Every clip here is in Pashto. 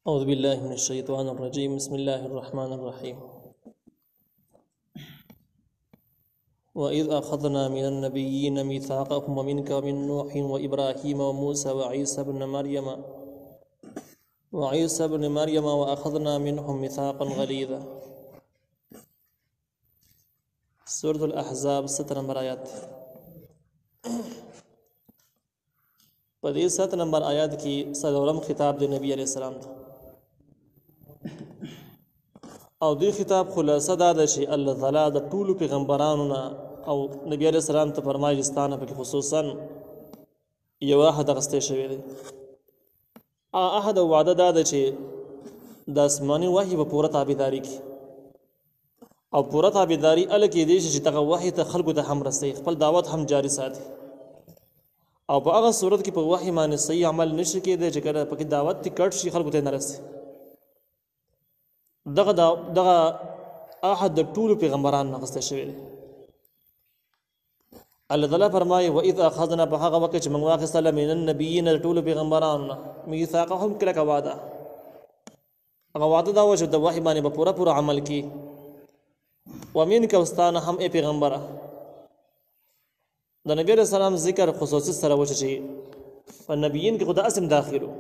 أعوذ بالله من الشيطان الرجيم بسم الله الرحمن الرحيم وإذ أخذنا من النبيين ميثاقهم ومنك ومن نوح وإبراهيم وموسى وعيسى بن مريم وأخذنا منهم ميثاقا غليظا. سورة الأحزاب 7 نمبر آیات. په دې 7 نمبر آیات کې څلورم خطاب د نبی علیہ السلام ته او دې خطاب خلاصه دا ده چې الله تعالی د ټولو پیغمبرانو نه او نبی علیہ السلام ته فرمایي ستانه په خصوصا یو عهد غسته شوی دی. عهد او وعده دا ده چې د آسماني وحي په پوره تابعداري کې او پوره تابعداري ال کې دي چې تغه وحي ته خلکو ته هم رسي خپل دعوت هم جاری ساتي او په هغه صورت کې په وحي باندې صحیح عمل نشي کېدای چې کله پکې دعوت تی کټ شي خلکو ته نه رسي. دغه عهد د ټولو پیغمبرانو غسته شوی دی. الله تعالی فرمایي واذ اخذنا بهغه وخت چې موږ واخیستل من النبیین د ټولو پیغمبرانو میثاقهم کله کا وعده هغه وعده دا و چې د وحي باندې په پوره عمل کی ومنک واستانه هم ای پیغمبره د نبی رسول الله ذکر خصوصي سره و چې په نبیین کې خدا اسم داخلو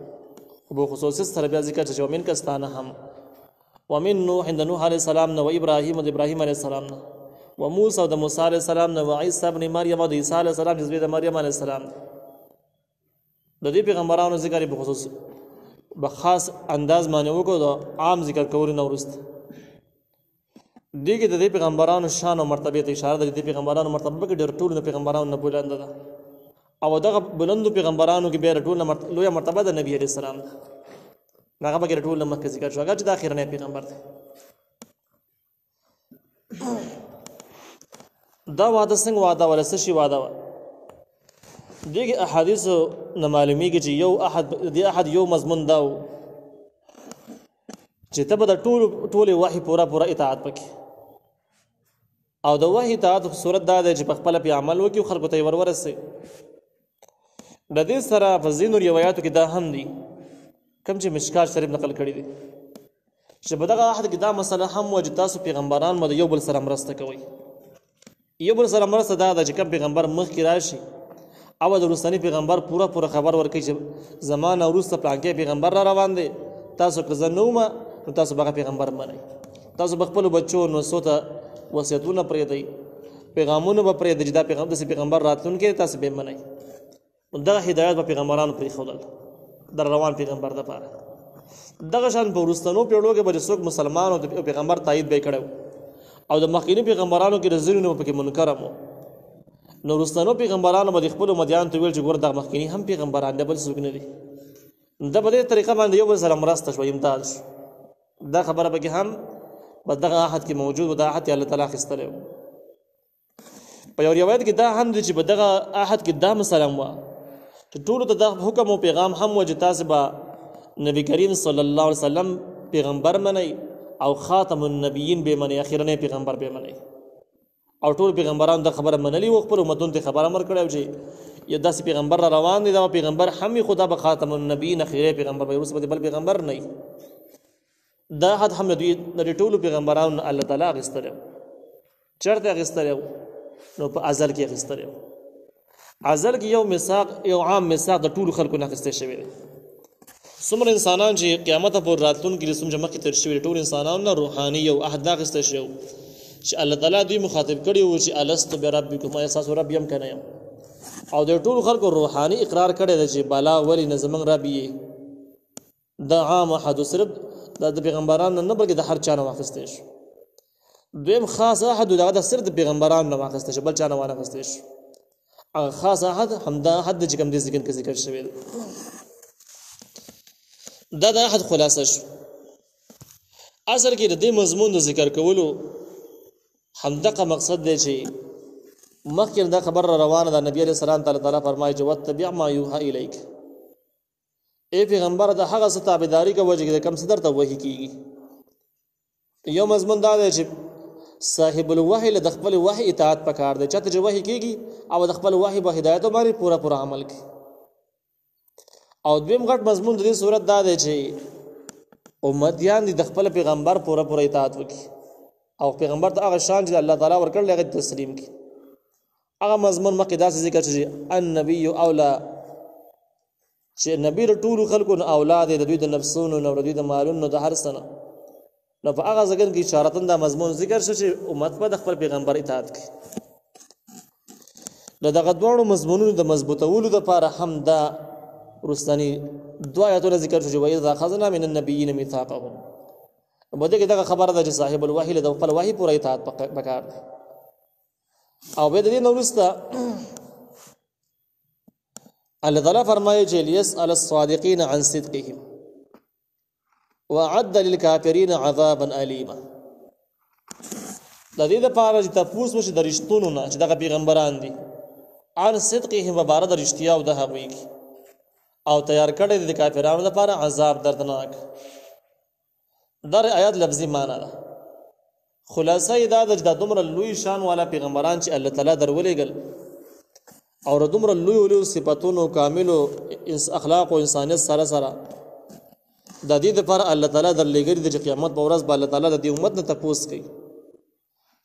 خو خصوصي سره بیا ذکر چې ومنک واستانه هم ومن نوح عند نوح عليه السلام و ابراهيم و ابراهيم عليه السلام و موسى و موسى عليه السلام و عيسى ابن مريم و عيسى عليه السلام جزوی د مریم عليه السلام د دې پیغمبرانو ذکر په خصوص په خاص انداز باندې وکړو د عام ذکر کول نه ورست دغه د دې پیغمبرانو شان او مرتبه ته اشاره ده. د پیغمبرانو مرتبه کې ډېر ټول پیغمبرانو نه بلند ده او دغه بلند پیغمبرانو کې به ټول لوی مرتبه د نبی عليه السلام هغه به ټول مکه ذکر شو هغه چې د اخرنه پیغمبر دی. دا وعده څنګه وعده ولسه شي وعده دغه احادیث نه معلومیږي چې یو احد یو مضمون دا چې ته به د ټول وحي پورا اطاعت وکړي او د وحي اطاعت په صورت دا ده چې په خپل په عمل وکړي خلکو ته ورورسي. د دې سره په ځینو روایتو کې دا هم دي کوم چې مشکات شریف نقل کړی دي چې په دغه عهد کې دا مسله هم وجه تاسو پیغمبران مده یو بل سره مرسته کوي. یو بل سره مرسته دا ده چې کوم پیغمبر مخکې راشي او د رسنی پیغمبر پورا خبر ورکړي چې زمانه وروسته پلانکې پیغمبر را روان دي تاسو که زنومه نو تاسو به پیغمبر منئ تاسو خپل بچو نو سوته وصیتونه پرې دی پیغامونه به پرې دی دا پیغمبر راتلونکي تاسو به منئ. دغه هدایت به پیغمبرانو پرې خولل در روان پیغمبر د پاره دغه شان په ورستنو پیړو کې به څوک مسلمان او پیغمبر تایید به کړو او د مخکینی پیغمبرانو کې رزلونه په کې منکرمو نو ورستنو پیغمبرانو به خپل مدیان ته ویل چې ګور د مخکینی هم پیغمبران د بل څوک نه دي. د بده طریقه باندې یو سره مرسته شو امتیاز دا خبره به هم په دغه عهد کې موجود و دا عهد الله تعالی خستلو په یو روایت کې دا هم دي چې په دغه عهد کې دا مثلا و ټول ته د حکم او پیغام هم وجتا سبا نبی کریم صلی الله علیه وسلم پیغمبر منی او خاتم النبیین به منی اخیرنه پیغمبر به منی او ټول پیغمبران د خبره منلی و خپل امتون ته خبره امر کړو چې یا داسې پیغمبر را روان دي دا پیغمبر هم خدا به خاتم النبیین اخیره پیغمبر به اوس بل پیغمبر نه دا حد هم د ټول پیغمبرانو الله تعالی غستره چرته غستره نو په ازل کې غستره ازل کې یو میثاق یو عام میثاق د ټول خلکو نه غسته شوی دی. څومره انسانان چې قیامت پر راتلونکي رسوم جمع کې تر شوی ټول انسانانو نه روحاني او عهد غسته شو چې الله تعالی دوی مخاطب کړي و چې الست بربکم اساس رب یم کنه او د ټول خلکو روحاني اقرار کړي چې بالا ولی نظم رب یې د عام احد صرف د پیغمبرانو نه بلکې د هر چا نه واخسته شو. دویم خاص احد د صرف د پیغمبرانو نه واخسته شو بل چا نه واخسته شو. هغه خاص احد همدا حد چې کوم دي ذکر شوی دا د احد خلاصه شو. اصل کې د دې مضمون د ذکر کولو همدغه مقصد دی چې مخکې دا خبر روانه ده نبی علیہ السلام تعالی فرمایي چې وتبع ما یوحى الیک ای پیغمبر د هغه څه تابعداري کوي چې کوم څه درته وحی کیږي. یو مضمون دا دی چې صاحب الوحی له خپل وحی اطاعت پکار دی چې ته وحی کیږي او د خپل وحی په هدایت باندې پورا عمل کوي. او دویم غټ مضمون د دې صورت دا دی چې امتیان دي د خپل پیغمبر پوره پوره اطاعت وکړي او پیغمبر ته هغه شان چې الله تعالی ورکړل هغه تسلیم کړي. هغه مضمون مخکې داسې ذکر چې النبي اولا چې نبی د ټولو خلکو نه اولاد د دوی د نفسونو نه د دوی د مالونو د هر څه نه. نو په هغه ځای کې اشارتن دا مضمون ذکر شو چې امت به د خپل پیغمبر اطاعت کوي. نو دغه دواړو مضمونونو د مضبوطولو لپاره هم دا رستنی دوا آیاتونه ذکر شو چې وایي اذا اخذنا من النبیین میثاقهم. بده کې دا خبره ده چې صاحب الوحی له خپل وحی پوره اطاعت وکړ. او به دې نو رستا الله تعالی فرمایي چې ليسأل الصادقين عن صدقهم وعد للكافرين عذابا أليما. د دې لپاره چې تاسو وشي د رښتونو نه چې دغه پیغمبران دي عن صدقهم مبارک د رښتیا او د هغوی او تیار کړی د کافرانو لپاره عذاب دردناک. در آیات لفظي معنا ده. خلاصه دا د دومره لوی شان والا پیغمبران چې الله تعالی درولېګل او دومره لوی صفاتونو کاملو اخلاق او انسانیت سره سره د دې لپاره الله تعالی درلېګل د قیامت په ورځ به الله تعالی د دې امت نه تپوس کوي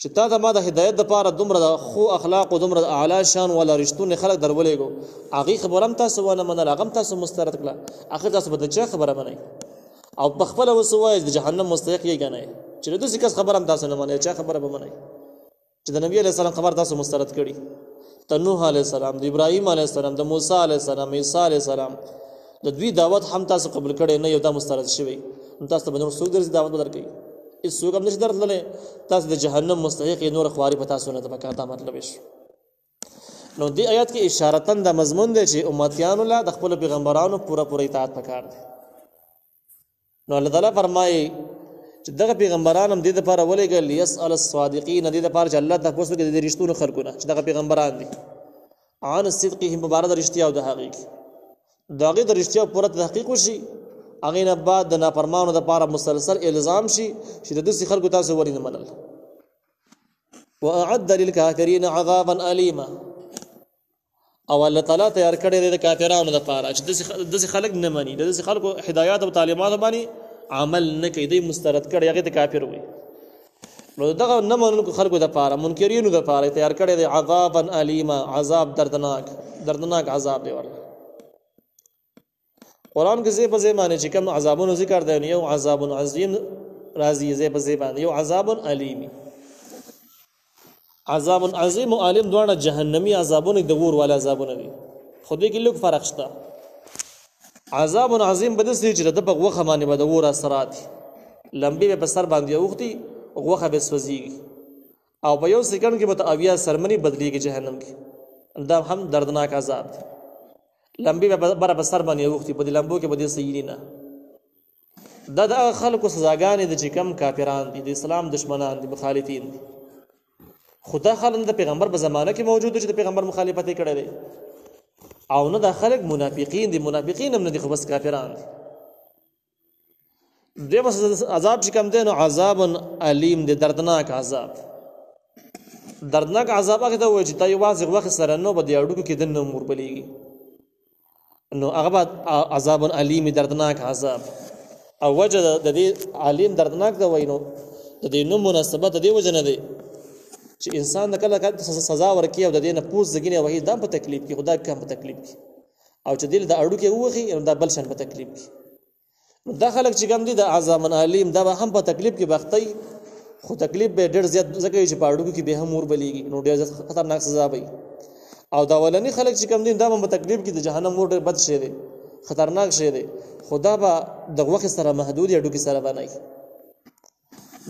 چې تا ته ما د هدایت لپاره دومره خو اخلاق او دومره اعلی شان ولا رښتونه خلک درولېګو هغه خبرم تاسو ونه منل هغه تاسو مسترد کړه اخر تاسو به د چا خبره منئ او بخپل وسوای د جهنم مستحق یې غنئ چې د څه کس خبرم تاسو نه منئ چا خبره به منئ چې د نبی علی السلام خبر تاسو مسترد کړي د نوح علی السلام د ابراهیم علی السلام د موسی علی السلام عیسی علی السلام د دوی دعوت هم تاسو قبول کړي نه یو دا مسترد شوی تاسو به نور څوک درځي دعوت بدرکې اس څوک هم نشي درتللی تاسو د جهنم مستحق نور خواري په تاسو نه د پکاته مطلب شي. نو دې آیات کې اشارتن د مضمون دی چې امتیانو له د خپل پیغمبرانو پوره پوره اطاعت پکار دي. نو الله تعالی فرمایي چې دغه پیغمبران هم دې لپاره ولېږل يسأل الصادقین دې لپاره چې الله تاسو کې د رښتونو خلقونه چې دغه پیغمبران دي عن صدقهم مبارک رښتیا او د حقیقت دغه د رښتیا پوره تحقیق وشي هغه نه بعد د نافرمانو د لپاره مسلسل الزام شي چې د دې خلکو تاسو ورینه منل. واعد للكافرين عذابا اليما او الله تعالی تیار کړی د کافرانو لپاره چې د خلک نه مانی د خلکو هدایت او تعلیمات باندې عمل نه کوي د مسترد کړي هغه د کافر وي. نو دغه نه منونکو خلکو لپاره منکرینو لپاره تیار کړی د عذابا الیما عذاب دردناک عذاب دی ورته. قرآن کې زی په زی باندې چې کوم عذابونو ذکر دی یو عذاب عظیم راضی زی په زی باندې یو عذاب الیم. عذاب عظیم او عالم دوه جهنمی عذابونه د ور ولا عذابونه دي خو دې کې لږ فرق شته. عذاب عظیم بده سي چې د بغوخه باندې به د ور اثرات لمبي په سر باندې اوختي غوخه به سوځيږي او په یو سکند کې به اویا سرمنی بدليږي جهنم کې. دا هم دردناک عذاب دی. لمبي به بر په سر باندې اوختي په دې لمبو کې به دې سيني نه. دا د خلکو سزاګانې د چې کم کافران دي د اسلام دشمنان دي مخالفین دي. خدا خلک د پیغمبر په زمانه کې موجود دي چې د پیغمبر مخالفت کړي دي او نه د خلک منافقین دي منافقین هم نه دي خو بس کافران دي. دغه عذاب چې کوم دی نو عذاب الیم دی دردناک عذاب. دردناک عذاب هغه ته وایي چې تا یو واضح وخت سره نو به د اړوکو کې د نور بلیږي نو هغه عذاب الیم دردناک عذاب او وجه د دې علیم دردناک دی وایي نو د دې نو مناسبت د دې وجه نه دی چې انسان د کله سزا ورکړي او د دې نه پوز زګینه وایي دا په تکلیف کې خدا کم په تکلیف کې او چې دل د اړوکو وخی دا بل شان په تکلیف کې دا خلک چې کوم دي د عذاب الیم دا هم په تکلیف کې بختي خو تکلیف به ډېر زیات ځکه چې په اړوکو کې به هم ور بلیږي نو ډېر خطرناک سزا وي. او دا ولني خلک چې کوم دي دا په تکلیف کې د جهنم ور ډېر بد شي دي خطرناک شي دي خدا به د وخت سره محدود اړوکو سره باندې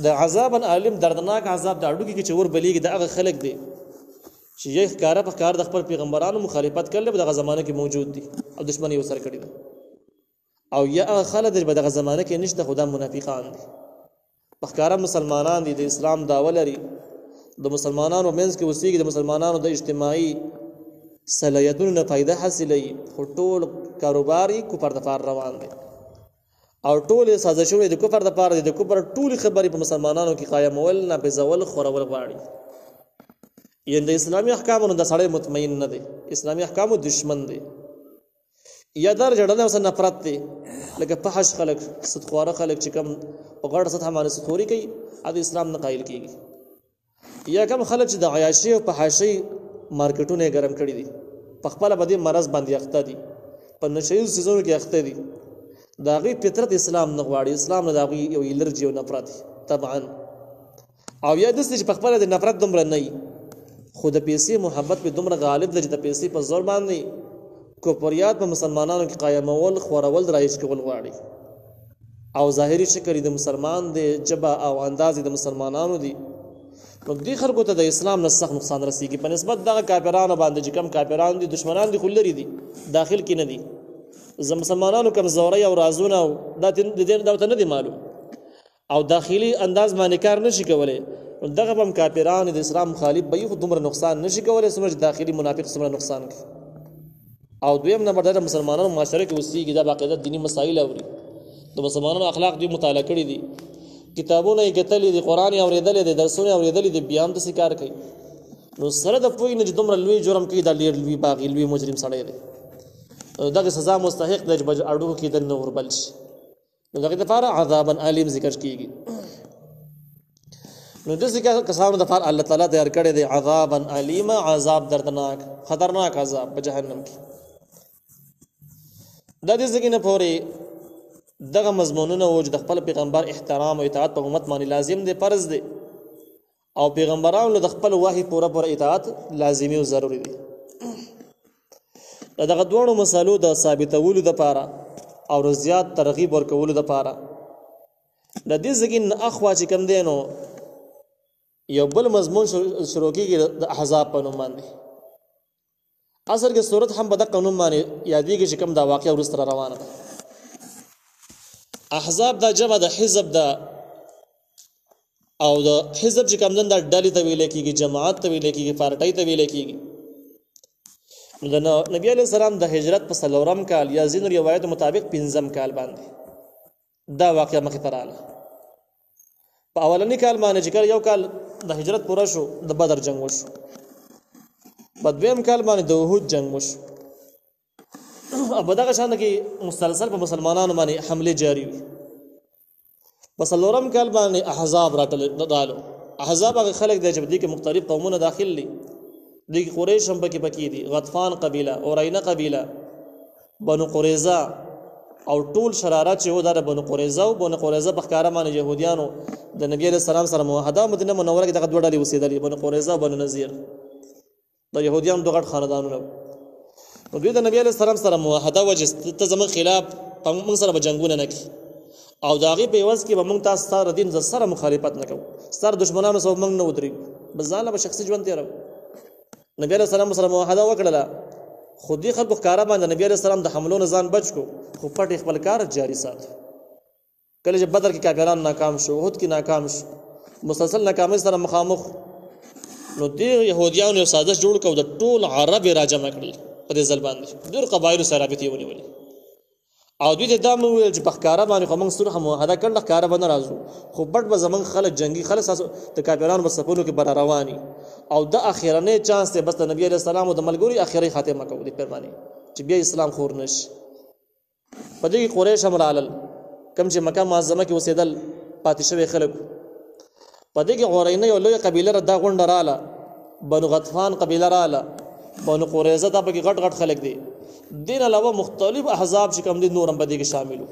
د عذاب الیم دردناک عذاب د اړوکو کې چې ور بلیږي دا هغه خلک دي چې یې ښکارا په کار د خپل پیغمبرانو مخالفت کړل په دغه زمانه کې موجود دي او دشمنی وسر کړی دي او یا خلک د دغه زمانه کې نشته خدا منافقان دي په ښکارا مسلمانان دي د اسلام داوا لري د مسلمانانو منځ کې وسیږي د مسلمانانو د اجتماعي صلاحیتونو نه فائدہ حاصلوي خو ټول کاروباري کفر د فار روان دي او ټول سازشونه د کفر د پاره د کفر ټول خبرې په مسلمانانو کې قائمول نه په زول خورول غواړي. یعنی د اسلامي احکامونو د سړی مطمئن نه دی اسلامي احکامو دشمن دی یا در جړل او نفرت دی لکه فحش خلک صدخواره خلک چې کوم په غړ سطح باندې صدخوري کوي د اسلام نه قایل کیږي یا کوم خلک چې د عیاشي او فحاشي مارکیټونه ګرم کړي دي په خپل باندې مرز باندې اخته دي په نشهیو سيزونو کې اخته دي دا غي فطرت اسلام نه غواړي اسلام نه دا غي یو الرجی او نفرت طبعا او یا د څه په خپل د نفرت دومره نه خو د پیسې محبت په دومره غالب دی چې د پیسې په زور باندې کوپریات په مسلمانانو کې قایمول خورول رایج کول غواړي او ظاهري شکل د مسلمان د جبا او انداز د مسلمانانو دی نو دې خلکو ته د اسلام نه سخت نقصان رسیږي په نسبت دغه کافرانو باندې چې کم کافرانو دي دشمنان دي خلری دي داخل کې نه دي زم مسلمانانو کمزوري او رازونه د دین د نه دي معلوم او داخلي انداز باندې کار نشي کولای دغه هم کافرانو د اسلام مخالف به یو دومره نقصان نشي کولای سمج داخلي منافق سمره نقصان کوي او دویم نمبر د مسلمانانو معاشره کې وسیږي دا باقاعده دینی مسائل اوري د مسلمانانو اخلاق دی مطالعه کړی دي کتابونه یې کتلې دي قران یې اوریدلې دي درسونه اوریدلې دي بیا هم د کار کوي نو سره د پوی نه دومره لوی جرم کوي د لیر لوی باغی لوی مجرم سړی دی دغه سزا مستحق دی چې اړو کې د نور بل شي نو دغه لپاره عذابا الیم ذکر کیږي نو د ذکر کسانو د لپاره الله تعالی تیار کړی دی عذابا الیم عذاب دردناک خطرناک عذاب په جهنم کې د دې ځکه نه پوري دغه مضمونونه او د خپل پیغمبر احترام او اطاعت په امت باندې لازم دی فرض دی او پیغمبرانو له خپل وحي پوره اطاعت لازمي او ضروری دی دغه دوه مسالو د ثابتولو د لپاره او زیات ترغیب ورکولو د لپاره د دې ځکه نه اخوا چې کم دینو یو بل مضمون شروع کیږي د احزاب په نوم باندې اصل کې صورت هم په دغه قانون باندې یادېږي چې کوم دا واقعه ورسره روانه ده احزاب دا جمع د حزب دا او د حزب چې کوم دا ډلې ته ویل کېږي جماعت ته ویل کېږي پارټۍ ته ویل کېږي نو نبی علیہ السلام د هجرت په 4م کال یا ځینو روایتو مطابق 5م کال باندې دا واقعه مخې ته راغله په اولنی کال باندې چې یو کال د هجرت پوره شو د بدر جنگ وشو په دویم کال باندې د احد جنگ وشو په دغه شان کې مسلسل په مسلمانانو باندې حمله جاری وي په 4م کال باندې احزاب راتلل احزاب هغه خلک د جبدي کې مختلف قومونه داخل دي د قریش هم پکې دي غطفان قبيله اورینه قبيله بنو قریظه او ټول شرارت چې و د بنو قریظه او بنو قریظه په ښکارا باندې يهوديانو د نبی عليه السلام سره موحده مدینه منوره کې دغه دوه ډلې وسیدلې بنو قریظه او بنو نذیر د يهوديانو دغه خاندانونه نو دوی د نبی عليه السلام سره موحده وجه ته زمون خلاف موږ سره بجنګونه نه کی او داغي په وځ کې به موږ تاسو سره دین سره مخالفت نه کوو سره دشمنانو سره موږ نه ودرېږو بزاله به شخصي ژوند تیرو نبی عليه السلام سره موحده وکړه خو دې خلکو ښکارا باندې نبی عليه السلام د حملو نه ځان بچ کو خو پټ خپل کار جاری سات کله چې بدر کې کافرانو ناکام شو احد کې ناکام شو مسلسل ناکامۍ سره مخامخ نو دې يهوديانو یو سازش جوړ کړ د ټول عرب راجمع کړل په دې ځل باندې ډېر قبایل سره رابطې ونیولې او دوی ته دا ویل چې په ښکارا باندې کوم صلح موحده کړل ښکارا باندې راځو خو پټ به زمون خلک جنگي خلک د کافرانو په صفونو کې بر رواني او د اخیرنه چانس ته بس د نبی عليه السلام او د ملګری اخیری خاتمه کوي په معنی چې بیا اسلام خور نش په دې قریش هم رالل کم چې مکه معظمه کې وسیدل پاتې شوی خلک په دې کې غورینه یو لوی قبیله را دا غونډه رااله بنو غطفان قبیله رااله بنو قریظه دا په غټ غټ خلک دي دین علاوه مختلف احزاب چې کوم دي نورم په دې کې شاملو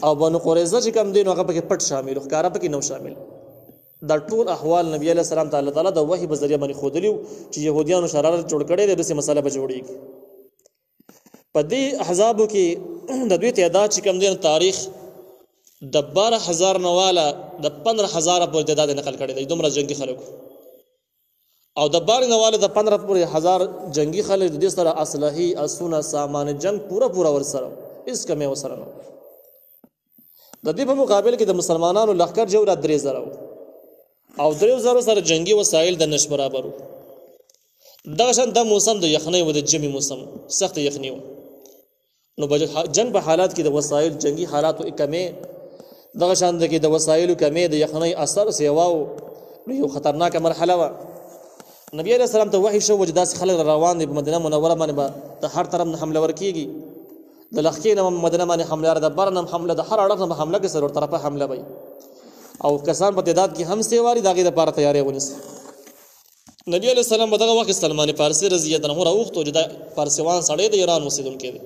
او بنو قریظه چې کوم دي نو هغه په کې پټ شامل ښکارا په کې نو شامل دا ټول احوال نبی عليه السلام تعالی د وحي په ذریعہ باندې خودلیو چې يهوديانو شرارت جوړ کړي دي دغه مسله به جوړيږي په دې احزابو کې د دوی تعداد چې کوم دي تاریخ د 12000 نواله د 15000 پورې تعداد نقل کړي دي دومره جنگي خلکو او د 12 نواله د 15000 جنگي خلک د دې سره اصلحي اسونه سامان جنگ پورا ورسره اس کمه وسره نو د دې په مقابل کې د مسلمانانو لخر جوړه 3000 او 3000 سره جنگي وسایل د نش برابر دا شان د موسم د یخنۍ و د جمی موسم سخت یخنۍ نو جنگ په حالات کې د وسایل جنگي حالات او کمه دغه شان د کې د وسایلو کمه د یخنۍ اثر سیواو یو خطرناک مرحله و نبی عليه السلام ته وحي شو وجداس خلک روان دي په مدینه منوره باندې ته هر طرف نه حمله ورکیږي د لښکې نه مدینه باندې حمله د بر نه حمله د هر اړخ نه حمله کې سره طرفه حمله وي او کسان په تعداد کې هم سیواري دغه لپاره تیاری ونیسي نبی علیہ السلام په دغه وخت سلمان فارسی رضی الله عنه راوخته چې د فارسیوان سړی د ایران اوسیدونکي دي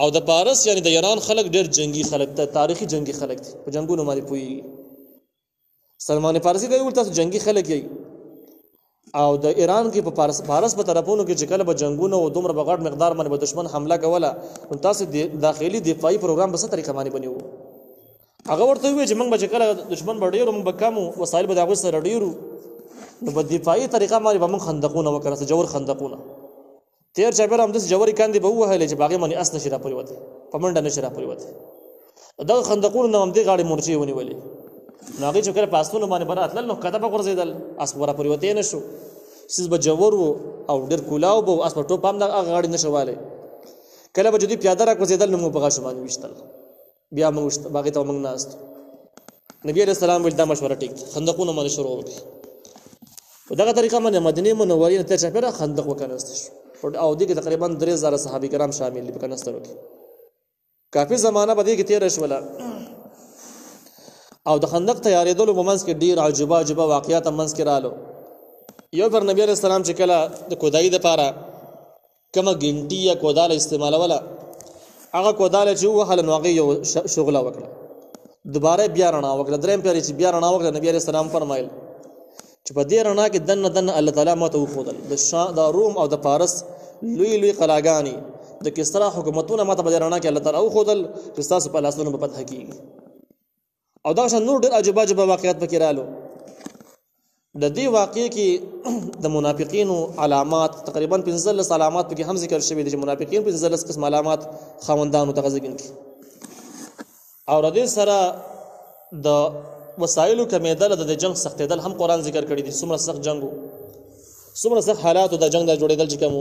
او د پارس یعنی د ایران خلک ډېر جنگي خلک ته تاریخي جنگي خلک دي په جنگونو باندې پوي سلمان فارسی دی ول تاسو جنگي خلک یې او د ایران کې په پارس په طرفونو کې چې کله به جنگونه او دومره بغړ مقدار باندې به دشمن حمله کوله نو تاسو د داخلي دفاعي پروګرام په څه طریقه باندې بنیو هغه ورته وی چې موږ به چې کله دشمن به ډېر موږ به کم وسایل به د هغوی سره ډېرو نو په دفاعي طریقه باندې به موږ خندقونه وکړو جوړ خندقونه تیر چاپېره همداسې جوړې کاندې به ووهلې چې په هغې باندې اس نشي راپورې وتی په منډه نشي راپورې وتی دغه خندقونو نه همدې غاړې مورچې ونیولې نو هغې چې کله په اسونو باندې به راتلل نو ښکته به غورځېدل اس به راپورې وتی نه شو سیز به جوړ و او ډېر کولاو به اس په ټوپ هم دغه غاړې نه شوالی کله به چې دوی پیاده راکوځېدل نو موږ په غاښو باندې ویشتل بیا موږ هغې ته موږ ناست نبي علیه السلام ویل دا مشوره ټیک خندقونه باندې شروع وکړي په دغه طریقه باندې مدینې منورې نه تېر چاپېره خندق وکنسته شو او دې کې تقریبا 3000 صحابه کرام شامل دي په کنسترو کې کافي زمانہ به دې کې تیر شوله او د خندق تیارېدلو په منځ کې ډېر عجیبه واقعیات منځ کې رالو یو پر نبی علیہ السلام چې کله د کودایي دپاره کومه ګنټي یا کوداله استعمالوله هغه کوداله چې ووهله نو هغې یو شغله وکړه دوباره بیا رڼا وکړه درېیم پیارې چې بیا رڼا وکړه نبي علیہ السلام فرمایل چې په دې رڼا کې دنه الله تعالی ماته وښودل د روم او د پارس لوی قلاګانې د کسرا حکومتونه ماته په دې رڼا کې الله تعالی وښودل چې ستاسو په لاسونو به فتح کېږي او دا شان نور ډېر عجیبه واقعات پکې رالو د دې واقعې کې د منافقینو علامات تقریبا 15 علامات پکې هم ذکر شوي دي چې منافقین 15 قسم علامات خاوندانو ته غږېږي او د دې سره د وسایلو کمیدل د جنگ سختېدل هم قرآن ذکر کړی دي څومره سخت جنګ څومره سخت حالاتو د جنگ د جوړېدل چې کوم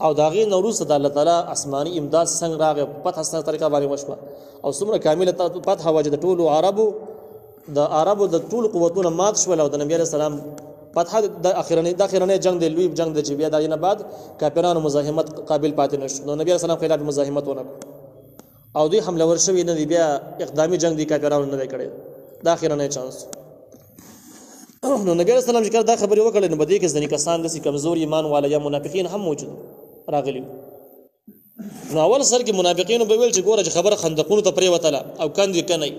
او د هغې نه وروسته د الله تعالی آسماني امداد څنګه راغی فتح څنګه طریقه باندې وشوه او څومره کامله فتح وه چې د ټولو عربو د ټولو قوتونه مات شول او د نبي علیه السلام فتح د اخرنی جنگ د لوی جنگ د چې بیا د هغې نه بعد کافرانو مزاحمت قابل پاتې نه شو نو نبي علیه السلام خلاف مزاحمت ونه کړو او دوی حمله ور شوي نه دي بیا اقدامي جنگ دی کافرانو نه دی کړی دا اخرنی چانس نو نبی علیه السلام چې کله دا خبرې وکړې نو په دې کې ځینې کسان داسې کمزور ایمان والا یا منافقین هم موجود راغلي نو اول سر کې منافقینو به ویل چې ګوره چې خبره خندقونو ته پرېوتله او کندې کنئ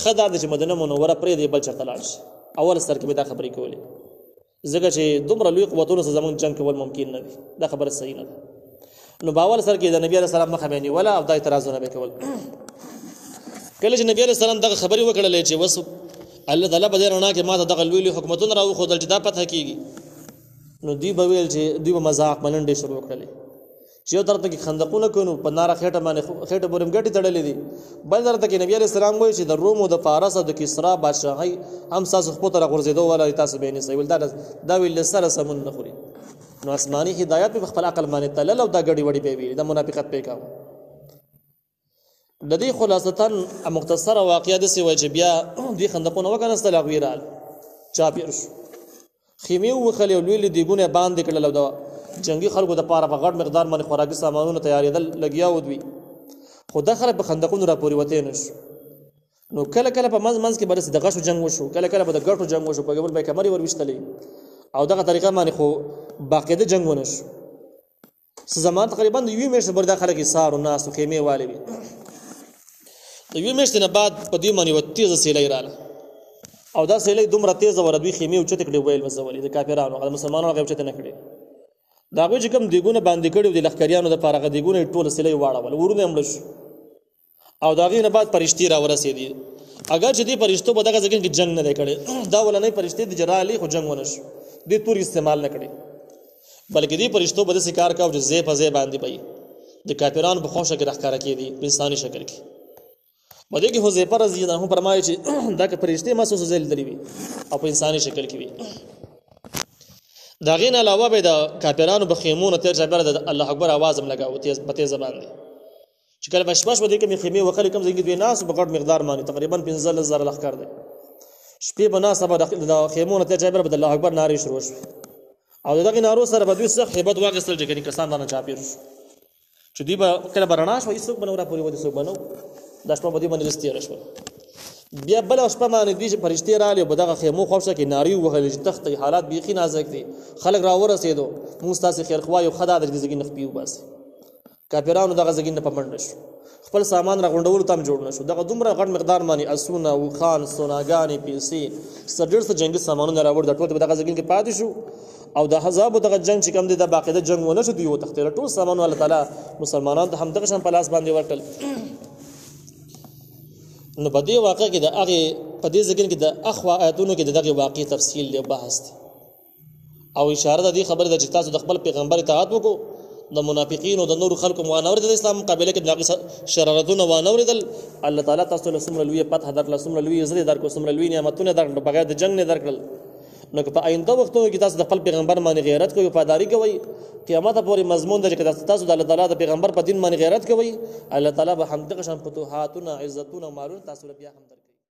ښه دا ده چې مدینه منوره پرېږدئ بل چېرته لاړ شي اول سر کې به دا خبرې کولې ځکه چې دومره لوی قوتونو سره زموږ جنګ کول ممکن نه دي دا خبره صحیح نه ده نو په اول سر کې د نبي علیه السلام مخه به یې نیوله او دا اعتراضونه به یې کول کله چې نبي علیه السلام دغه خبرې وکړلې چې وس الله تعالی په دې رڼا کې ماته دغه لوی حکومتونه راوښودل چې دا فتح کېږي نو دوی به ویل چې دوی به مذاق مننډې شروع کړلې چې یو طرف ته کې خندقونه کوي نو په ناره خېټه پورې ګټې تړلې دي بل طرف ته کې نبي علیه السلام وایي چې د روم او د فارس او د کسرا بادشاهۍ هم ستاسو خپو ته راغورځېدو والا تاسو به یې نیسئ ویل دا ویل سره سمون نه خوري نو آسماني هدایت په خپل عقل باندې تلل او دا ګډې وډې به یې ویلې دا منافقت به یې کاوه د دې خلاصتاً مختصره واقعه داسې وه چې بیا دوی خندقونه وکنستل هغوی رال چاپېر شو خیمې ووښلې او لوی لوی دیګونه یې باندې کړل او د جنګي خلکو دپاره په غټ مقدار باندې خوراکي سامانونه تیارېدل لګیا و دوی خو دا خلک په خندقونو راپورې وتی نه شو نو کله په منځ کې به داسې د غشو جنګ وشو کله به د ګټو جنګ وشو په ګبل به یې کمرې ور او دغه طریقه باندې خو باقاعده جنګ ونه شو څه زمان تقریبا د یوې میاشتې پورې دا خلک ایثار و ناست و خیمې والې وي د یوې میاشتې نه بعد په دوی باندې یوه تیزه سیلۍ راله او دا سیلۍ دومره تیزه وه دوی خیمې اوچتې کړې ویل وځولې د کافرانو هغه د مسلمانانو هغه اوچتې نه کړې د هغوی چې کوم دیګونه باندې کړي وو د لښکریانو دپاره هغه دیګونه یې ټوله سیلۍ واړول ورونه یې مړه شو او د هغې نه بعد فرشتې راورسېدې اگر چې دې فرشتو په دغه ځای کې جنګ نه دی کړی دا ولنۍ فرشتې دي چې راغلې خو جنګ ونه شو دې تور استعمال نه کړي بلکې دې فرشتو به داسې کار کوو چې ځای په ځای باندې به د کافرانو په ښو شکل راښکاره کېدي په انساني شکل کې په دې کې حذیفه رضی الله عنه فرمایي چې دا که فرشتې ما څو ځای لیدلې وي او په انساني شکل کې وي د هغې نه علاوه به د کافرانو په خیمو نه تېر چاپېره د الله اکبر آواز هم لګاوه په تیزه باندې چې کله به شپه شوه دې کومې خیمې وښلې کوم ځای کې دوی ناست په غټ مقدار باندې تقریبا 15,000 لښکر دی شپې به ناسته به د خیمو نه تېر چاپېره به د الله اکبر نارې شروع شوې او د دغې نارو سره به دوی سخت هیبت واخیستل چې کنې کسان رانه چاپېر شو چې دوی به کله به رڼا شوه هېڅوک به نه راپورې ودې څوک به نه دا شپه به دوی باندې داسې تېره شوه بیا بله شپه باندې دوی چې فرشتې راغلې او په دغه خیمو خوښه کې نارې ووهلې چې تښتئ حالات بیخي نازک دي خلک راورسېدو مونږ ستاسې خیرخواه یو ښه دا ده چې د زګي نه خپي وباسي کافرانو دغه زګي نه په منډه شو خپل سامان راغونډولو ته هم جوړ نه شو دغه دومره غټ مقدار باندې اسونه اوښان سوناګانې پیسې ډېر څه جنګي سامانونه راوړ د ټول په دغه زګي کې پاتې شو او د احزابو دغه جنګ چې کوم دی دا باقاعده جنګ ونه شو دوی وتښتېدل ټول سامانونه الله تعالی مسلمانانو ته همدغه شان په لاس باندې ورکړل نو په دې واقع کې د هغې په دې ځای کې د اخوا آیتونو کې د دغې واقعې تفصیل دی بحث دی او اشاره د دې خبرې ده چې تاسو د خپل پیغمبر اطاعت وکړو د منافقینو د نورو خلکو وانه اورېدل د اسلام مقابله کې د هغې شرارتونه وانه اورېدل الله تعالی تاسو له څومره لویه فتحه درکړله څومره لوی عزت یې درکړو څومره لوی نعمتونه یې درکړل بغیر د جنګ نه درکړل نو که په آینده وختونو کې تاسو د خپل پیغمبر باندې غیرت کوئ وفاداري کوئ قیامت پورې مضمون ده چې تاسو د الله تعالی د پیغمبر په دین باندې غیرت کوئ الله تعالی به همدغه شان فتوحاتونه عزتونه مالونه تاسو له بیا هم